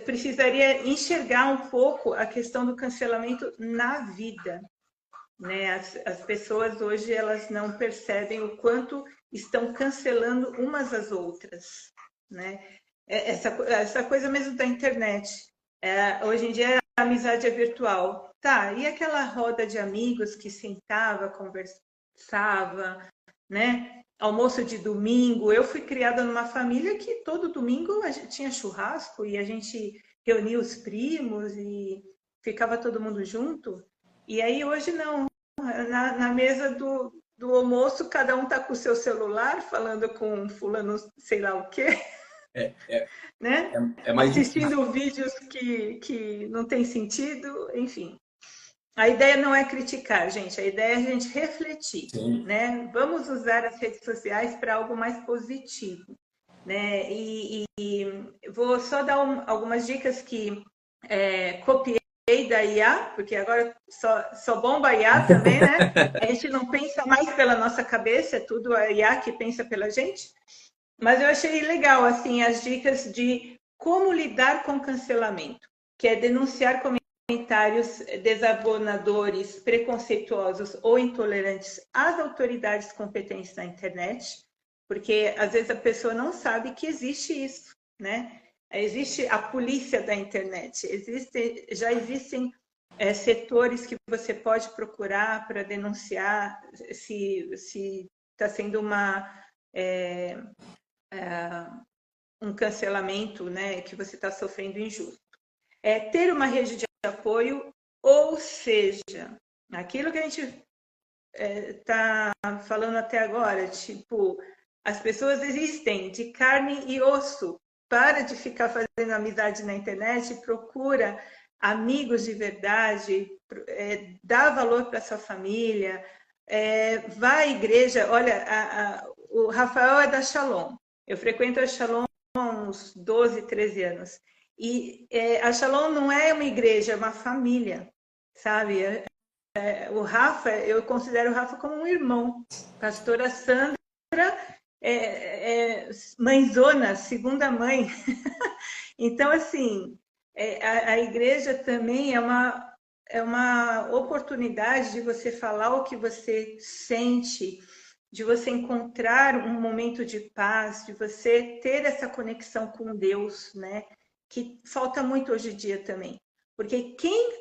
precisaria enxergar um pouco a questão do cancelamento na vida, né? As pessoas hoje elas não percebem o quanto estão cancelando umas às outras, né? Essa coisa mesmo da internet. Hoje em dia a amizade é virtual. Tá, e aquela roda de amigos que sentava, conversava, né? Almoço de domingo. Eu fui criada numa família que todo domingo a gente tinha churrasco e a gente reunia os primos e ficava todo mundo junto. E aí hoje não. Na mesa do almoço, cada um tá com o seu celular, falando com fulano sei lá o quê. Né? Mais assistindo vídeos que não tem sentido, enfim. A ideia não é criticar, gente, a ideia é a gente refletir, né? Vamos usar as redes sociais para algo mais positivo, né? E vou só dar algumas dicas que copiei da IA, porque agora só bomba a IA também, né? A gente não pensa mais pela nossa cabeça, é tudo a IA que pensa pela gente. Mas eu achei legal, assim, as dicas de como lidar com cancelamento, que é denunciar comentários desabonadores, preconceituosos ou intolerantes às autoridades competentes na internet, porque às vezes a pessoa não sabe que existe isso, né? Existe a polícia da internet, já existem setores que você pode procurar para denunciar se está sendo um cancelamento, né, que você está sofrendo injusto. Ter uma rede de apoio, ou seja, aquilo que a gente está falando até agora, tipo, as pessoas existem de carne e osso. Para de ficar fazendo amizade na internet, procura amigos de verdade, dá valor para sua família, vai à igreja. Olha, o Rafael é da Shalom. Eu frequento a Shalom há uns 12, 13 anos. E a Shalom não é uma igreja, é uma família, sabe? O Rafa, eu considero o Rafa como um irmão. Pastora Sandra mãezona, segunda mãe. Então, assim, a igreja também é uma oportunidade de você falar o que você sente, de você encontrar um momento de paz, de você ter essa conexão com Deus, né? Que falta muito hoje em dia também. Porque quem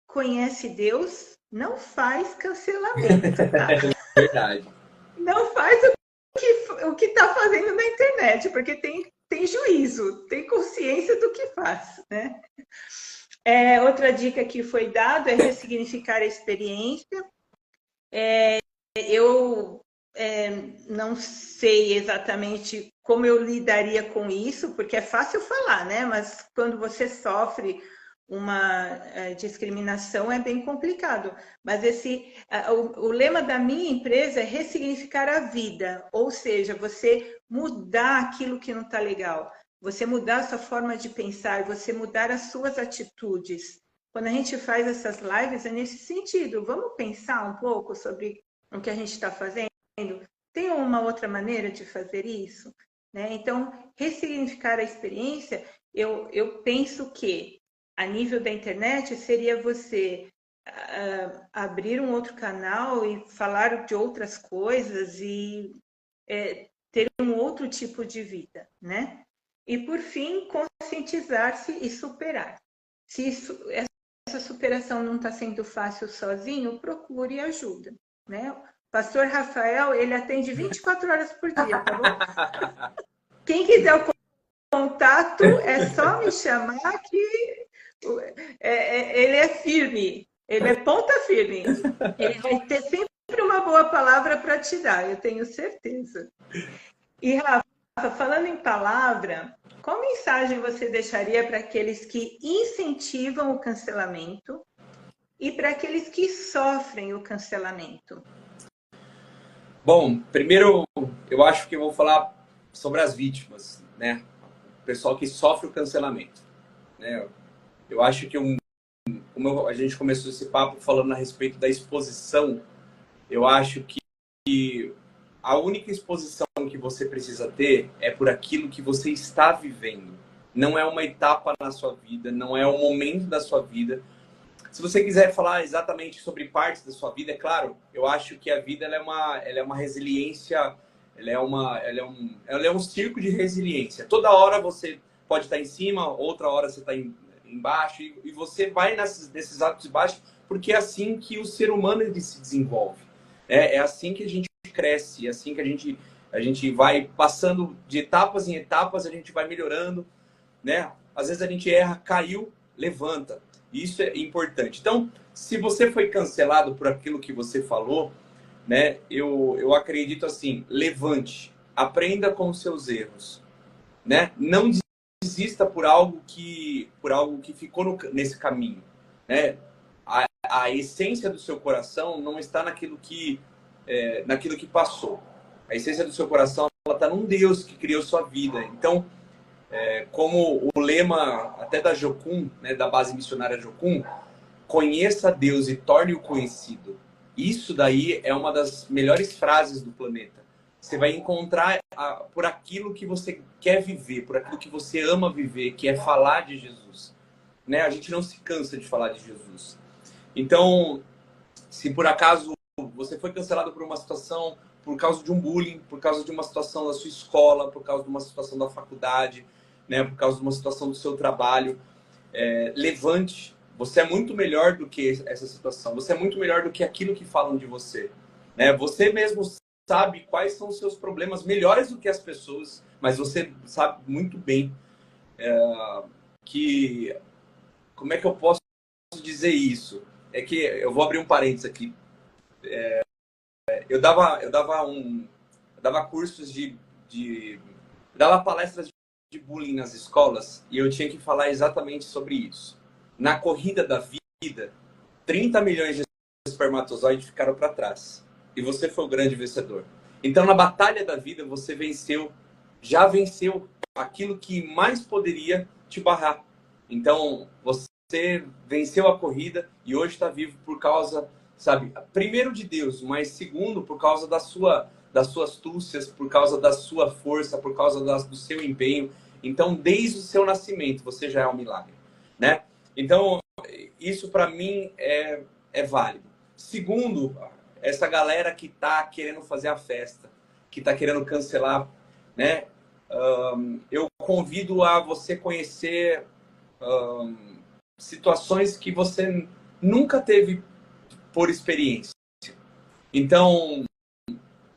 conhece Deus não faz cancelamento, tá? Verdade. Não faz o que está fazendo na internet, porque tem juízo, tem consciência do que faz, né? Outra dica que foi dada é ressignificar a experiência. Eu não sei exatamente como eu lidaria com isso, porque é fácil falar, né? Mas quando você sofre uma discriminação é bem complicado. Mas o lema da minha empresa é ressignificar a vida, ou seja, você mudar aquilo que não está legal, você mudar a sua forma de pensar, você mudar as suas atitudes. Quando a gente faz essas lives é nesse sentido. Vamos pensar um pouco sobre o que a gente está fazendo? Tem uma outra maneira de fazer isso? Né? Então, ressignificar a experiência, eu penso que a nível da internet seria você abrir um outro canal e falar de outras coisas e ter um outro tipo de vida, né? E por fim, conscientizar-se e superar. Se essa superação não está sendo fácil sozinho, procure ajuda, né? Pastor Rafael, ele atende 24 horas por dia, tá bom? Quem quiser o contato, é só me chamar que ele é firme, ele é ponta firme. Ele vai ter sempre uma boa palavra para te dar, eu tenho certeza. E, Rafa, falando em palavra, qual mensagem você deixaria para aqueles que incentivam o cancelamento e para aqueles que sofrem o cancelamento? Bom, primeiro eu acho que eu vou falar sobre as vítimas, né? O pessoal que sofre o cancelamento, né? Eu acho que como a gente começou esse papo falando a respeito da exposição, eu acho que a única exposição que você precisa ter é por aquilo que você está vivendo. Não é uma etapa na sua vida, não é um momento da sua vida. Se você quiser falar exatamente sobre partes da sua vida, é claro, eu acho que a vida ela é uma resiliência, ela é um circo de resiliência. Toda hora você pode estar em cima, outra hora você está embaixo, e você vai nesses altos e baixos, porque é assim que o ser humano ele se desenvolve. É assim que a gente cresce, é assim que a gente vai passando de etapas em etapas, a gente vai melhorando, né? Às vezes a gente erra, caiu, levanta. Isso é importante. Então, se você foi cancelado por aquilo que você falou, né? Eu acredito assim, levante, aprenda com os seus erros, né? Não desista por algo que ficou nesse caminho, né? A essência do seu coração não está naquilo que passou. A essência do seu coração ela está num Deus que criou sua vida. Então, como o lema até da Jocum, né, da base missionária Jocum, conheça Deus e torne-o conhecido. Isso daí é uma das melhores frases do planeta. Você vai encontrar por aquilo que você quer viver, por aquilo que você ama viver, que é falar de Jesus. Né? A gente não se cansa de falar de Jesus. Então, se por acaso você foi cancelado por uma situação, por causa de um bullying, por causa de uma situação da sua escola, por causa de uma situação da faculdade, né, por causa de uma situação do seu trabalho, levante. Você é muito melhor do que essa situação. Você é muito melhor do que aquilo que falam de você. Né? Você mesmo sabe quais são os seus problemas, melhores do que as pessoas, mas você sabe muito bem que... Como é que eu posso dizer isso? É que eu vou abrir um parênteses aqui. Eu dava cursos dava palestras de bullying nas escolas e eu tinha que falar exatamente sobre isso. Na corrida da vida, 30 milhões de espermatozoides ficaram para trás. E você foi o grande vencedor. Então, na batalha da vida, você já venceu aquilo que mais poderia te barrar. Então, você venceu a corrida e hoje está vivo por causa, sabe, primeiro de Deus, mas segundo, por causa das suas astúcias, por causa da sua força, por causa do seu empenho. Então, desde o seu nascimento, você já é um milagre, né? Então, isso para mim é válido. Segundo, essa galera que está querendo fazer a festa, que está querendo cancelar, né? Eu convido a você conhecer situações que você nunca teve por experiência. Então,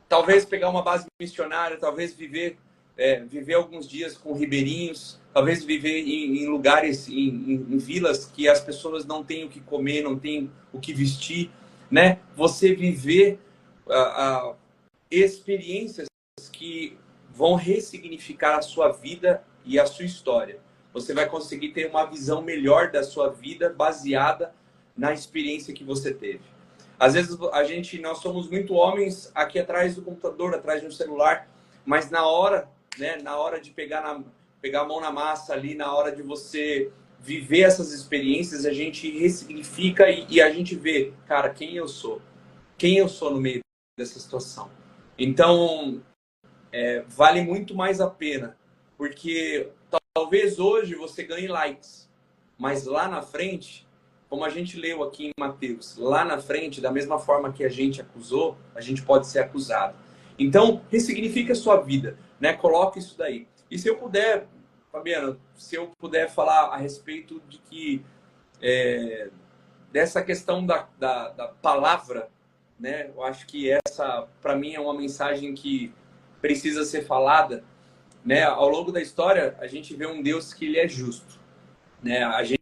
talvez pegar uma base missionária, talvez viver alguns dias com ribeirinhos, talvez viver em lugares, em vilas que as pessoas não têm o que comer, não têm o que vestir, né? Você viver experiências que vão ressignificar a sua vida e a sua história. Você vai conseguir ter uma visão melhor da sua vida baseada na experiência que você teve. Às vezes nós somos muito homens aqui atrás do computador, atrás de um celular, mas na hora, né, na hora de pegar a mão na massa ali, na hora de você viver essas experiências, a gente ressignifica e a gente vê, cara, quem eu sou no meio dessa situação. Então, vale muito mais a pena, porque talvez hoje você ganhe likes, mas lá na frente, como a gente leu aqui em Mateus, lá na frente, da mesma forma que a gente acusou, a gente pode ser acusado. Então, ressignifique a sua vida, né? Coloque isso daí. E se eu puder, Fabiano, se eu puder falar a respeito de que dessa questão da palavra, né? Eu acho que essa, para mim, é uma mensagem que precisa ser falada, né? Ao longo da história, a gente vê um Deus que ele é justo, né? A gente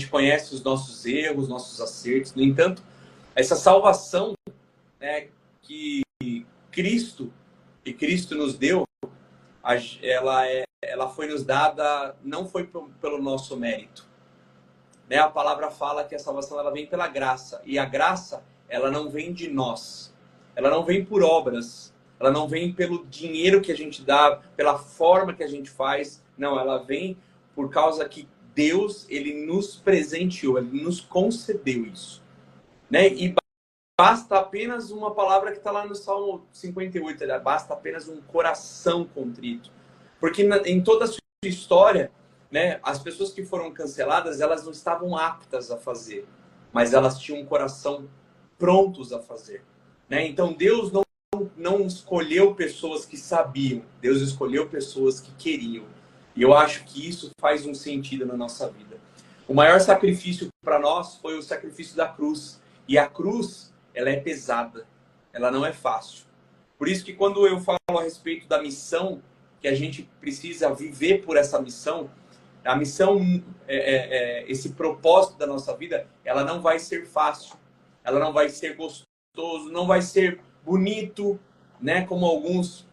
conhece os nossos erros, nossos acertos. No entanto, essa salvação, né, que Cristo nos deu, ela foi nos dada, não foi pelo nosso mérito. Né? A palavra fala que a salvação ela vem pela graça. E a graça, ela não vem de nós. Ela não vem por obras. Ela não vem pelo dinheiro que a gente dá, pela forma que a gente faz. Não, ela vem por causa que Deus, ele nos presenteou, ele nos concedeu isso. Né? E basta apenas uma palavra que está lá no Salmo 58, basta apenas um coração contrito. Porque em toda a sua história, né, as pessoas que foram canceladas, elas não estavam aptas a fazer, mas elas tinham um coração prontos a fazer. Né? Então Deus não escolheu pessoas que sabiam, Deus escolheu pessoas que queriam. E eu acho que isso faz um sentido na nossa vida. O maior sacrifício para nós foi o sacrifício da cruz. E a cruz, ela é pesada. Ela não é fácil. Por isso que quando eu falo a respeito da missão, que a gente precisa viver por essa missão, a missão, esse propósito da nossa vida, ela não vai ser fácil. Ela não vai ser gostoso, não vai ser bonito, né? Como alguns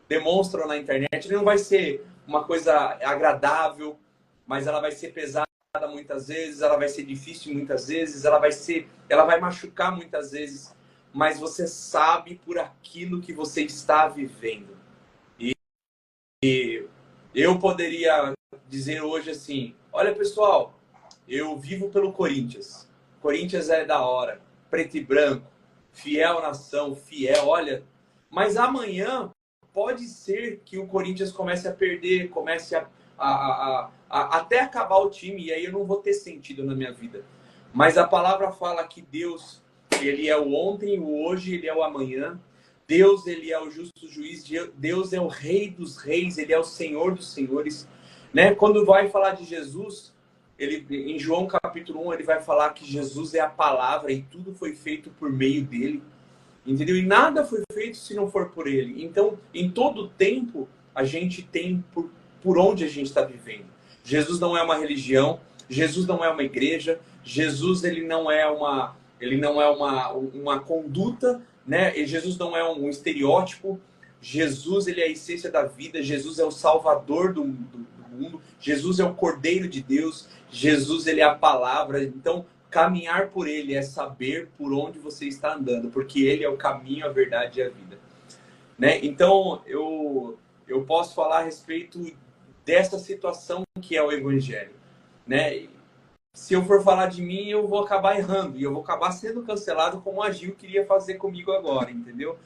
demonstram na internet. Não vai ser uma coisa agradável, mas ela vai ser pesada muitas vezes, ela vai ser difícil muitas vezes, ela vai machucar muitas vezes, mas você sabe por aquilo que você está vivendo. Eu poderia dizer hoje assim, olha pessoal, eu vivo pelo Corinthians. Corinthians é da hora, preto e branco, fiel nação, fiel, olha. Mas amanhã pode ser que o Corinthians comece a perder, comece até acabar o time, e aí eu não vou ter sentido na minha vida. Mas a palavra fala que Deus, ele é o ontem, o hoje, ele é o amanhã. Deus, ele é o justo juiz, Deus é o rei dos reis, ele é o senhor dos senhores, né? Quando vai falar de Jesus, ele, em João capítulo 1, ele vai falar que Jesus é a palavra e tudo foi feito por meio dele, entendeu? E nada foi feito se não for por ele. Então, em todo tempo, a gente tem por onde a gente está vivendo. Jesus não é uma religião, Jesus não é uma igreja, Jesus ele não é uma conduta, né? E Jesus não é um estereótipo. Jesus ele é a essência da vida. Jesus é o Salvador do mundo. Jesus é o Cordeiro de Deus. Jesus ele é a palavra. Então, caminhar por ele é saber por onde você está andando, porque ele é o caminho, a verdade e a vida, né? Então, eu posso falar a respeito dessa situação que é o Evangelho, né? Se eu for falar de mim, eu vou acabar errando e eu vou acabar sendo cancelado como a Gil queria fazer comigo agora, entendeu?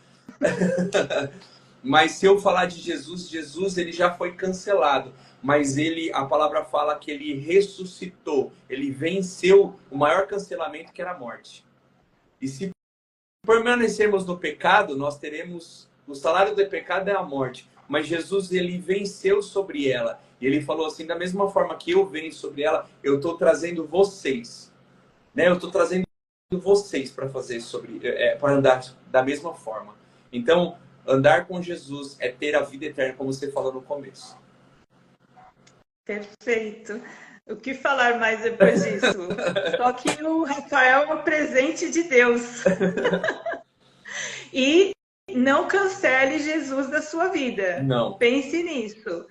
Mas se eu falar de Jesus, Jesus ele já foi cancelado, mas a palavra fala que ele ressuscitou, ele venceu o maior cancelamento, que era a morte. E se permanecermos no pecado, nós teremos, o salário do pecado é a morte, mas Jesus ele venceu sobre ela. E ele falou assim, da mesma forma que eu venho sobre ela, eu estou trazendo vocês, né? Eu estou trazendo vocês para fazer para andar da mesma forma. Então, andar com Jesus é ter a vida eterna, como você falou no começo. Perfeito. O que falar mais depois disso? Só que o Rafael é um presente de Deus. E não cancele Jesus da sua vida. Não. Pense nisso,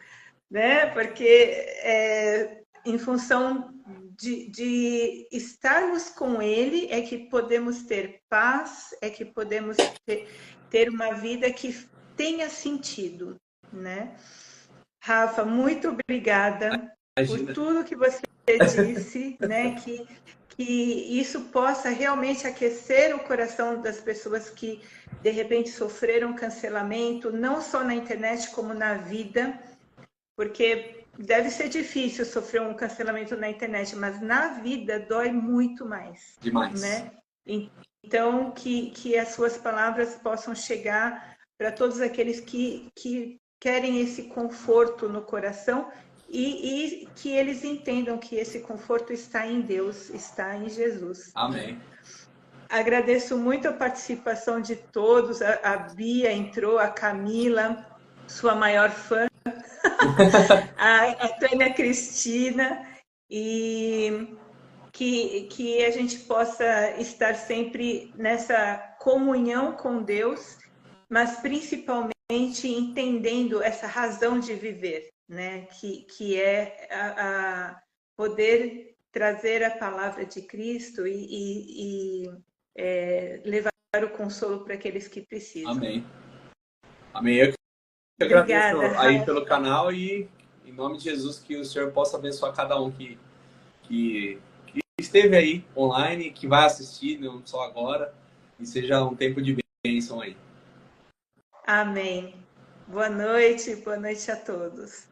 né? Porque em função de estarmos com Ele é que podemos ter paz, é que podemos ter uma vida que tenha sentido, né? Rafa, muito obrigada por tudo que você disse, né? Que isso possa realmente aquecer o coração das pessoas que de repente sofreram cancelamento, não só na internet como na vida, porque deve ser difícil sofrer um cancelamento na internet, mas na vida dói muito mais. Demais. Né? Então, que as suas palavras possam chegar para todos aqueles que querem esse conforto no coração e que eles entendam que esse conforto está em Deus, está em Jesus. Amém. Agradeço muito a participação de todos. A Bia entrou, a Camila, sua maior fã, a Tânia Cristina, e que a gente possa estar sempre nessa comunhão com Deus, mas principalmente entendendo essa razão de viver, né? Que é poder trazer a palavra de Cristo e levar o consolo para aqueles que precisam. Amém. Amém. Eu que agradeço aí pelo canal e em nome de Jesus que o Senhor possa abençoar cada um que esteve aí online, que vai assistir, não só agora, e seja um tempo de bênção aí. Amém. Boa noite a todos.